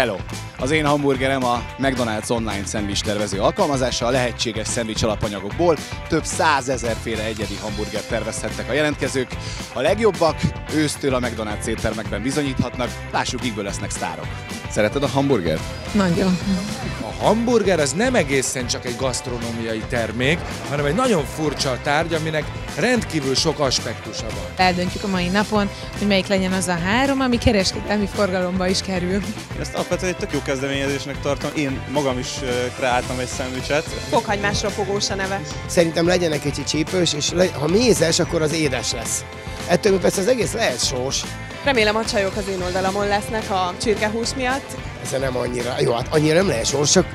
Hello! Az én hamburgerem a McDonald's online szendvics tervező alkalmazása. A lehetséges szendvics alapanyagokból több 100 000 féle egyedi hamburgert tervezhettek a jelentkezők. A legjobbak ősztől a McDonald's éttermekben bizonyíthatnak, lássuk, kikből lesznek sztárok. Szereted a hamburgert? Nagyon. A hamburger az nem egészen csak egy gasztronómiai termék, hanem egy nagyon furcsa tárgy, aminek rendkívül sok aspektusa van. Eldöntjük a mai napon, hogy melyik legyen az a 3, ami kereskedelmi forgalomba is kerül. Ezt alapvetően egy tök jó kezdeményezésnek tartom. Én magam is kreáltam egy szendvicset. Fokhagymásra fogós a neve. Szerintem legyen egy kicsit csípős, és ha mézes, akkor az édes lesz. Ettől persze az egész lehet sós. Remélem a csajok az én oldalamon lesznek a csirkehús miatt. Ez nem annyira, jó, hát annyira nem lehet sós, csak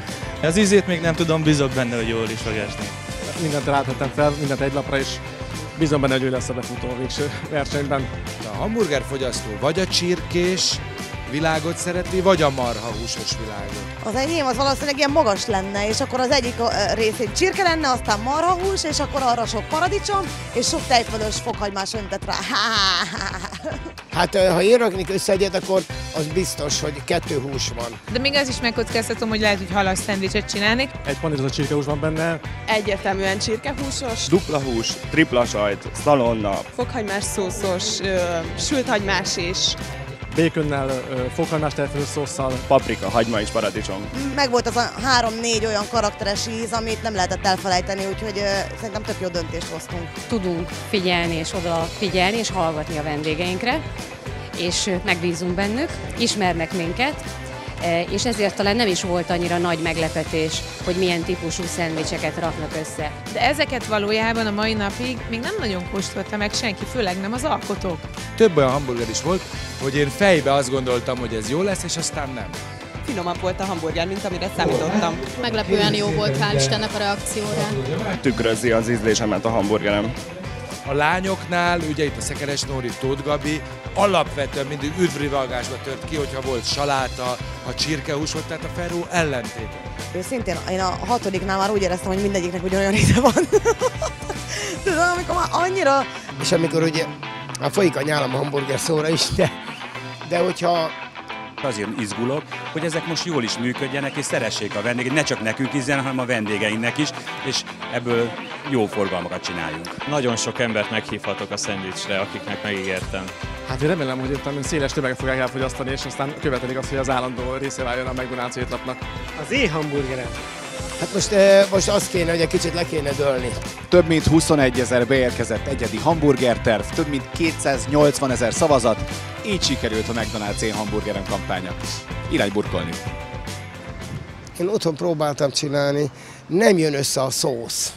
Az ízét még nem tudom, bízok benne, hogy jól is fog esni. Mindent ráthettem fel, mindent egy lapra, és bízom benne, hogy ő lesz a befutó a végső versenyben. A hamburgerfogyasztó vagy a csirkés világot szereti, vagy a marhahúsos világot. Az enyém az valószínűleg ilyen magas lenne, és akkor az egyik részén csirke lenne, aztán marhahús, és akkor arra sok paradicsom, és sok tejfölös fokhagymás öntet rá. hát ha én raknék össze egyet, akkor az biztos, hogy 2 hús van. De még az is megkockáztatom, hogy lehet, hogy halas szendvicset csinálnék. Egy panírozott csirkehús van benne. Egyértelműen csirkehúsos, Dupla hús, tripla sajt, szalonna. fokhagymás szószos, sült hagymás is. Békönnel, fokhagymás tejfölös szósszal. Paprika, hagyma és paradicsom. Megvolt az a 3-4 olyan karakteres íz, amit nem lehetett elfelejteni, úgyhogy szerintem tök jó döntést hoztunk. Tudunk figyelni és odafigyelni és hallgatni a vendégeinkre, és megbízunk bennük, ismernek minket, és ezért talán nem is volt annyira nagy meglepetés, hogy milyen típusú szendvicseket raknak össze. De ezeket valójában a mai napig még nem nagyon kóstolta meg senki, főleg nem az alkotók. Több olyan hamburger is volt, hogy én fejbe azt gondoltam, hogy ez jó lesz, és aztán nem. Finomabb volt a hamburger, mint amire számítottam. Meglepően jó volt, hál' Istennek a reakcióra. Tükrözi az ízlésemet a hamburgerem. A lányoknál, ugye itt a Szekeres Nóri, Tóth Gabi, alapvetően mindig üdvrivalgásba tört ki, hogyha volt saláta, ha csirkehús volt, tehát a Ferró ellentéte. Őszintén, én a 6-nál már úgy éreztem, hogy mindegyiknek ugyanolyan íze van. Tudom, amikor már annyira... És amikor ugye, folyik a nyálam a hamburger szóra is, de hogyha azért izgulok, hogy ezek most jól is működjenek, és szeressék a vendégek, ne csak nekünk ízzen, hanem a vendégeinknek is, és ebből jó forgalmakat csináljunk. Nagyon sok embert meghívhatok a szendvicsre, akiknek megígértem. Hát én remélem, hogy itt széles tömeget fogják elfogyasztani, és aztán követelik azt, hogy az állandó része váljon a McDonald's étlapnak. az én hamburgerem. Hát most azt kéne, hogy egy kicsit le kéne dőlni. Több mint 21 000 beérkezett egyedi hamburgerterv, több mint 280 000 szavazat, így sikerült a McDonald's én hamburgerem kampánya. Irány burkolni! Én otthon próbáltam csinálni, nem jön össze a szósz.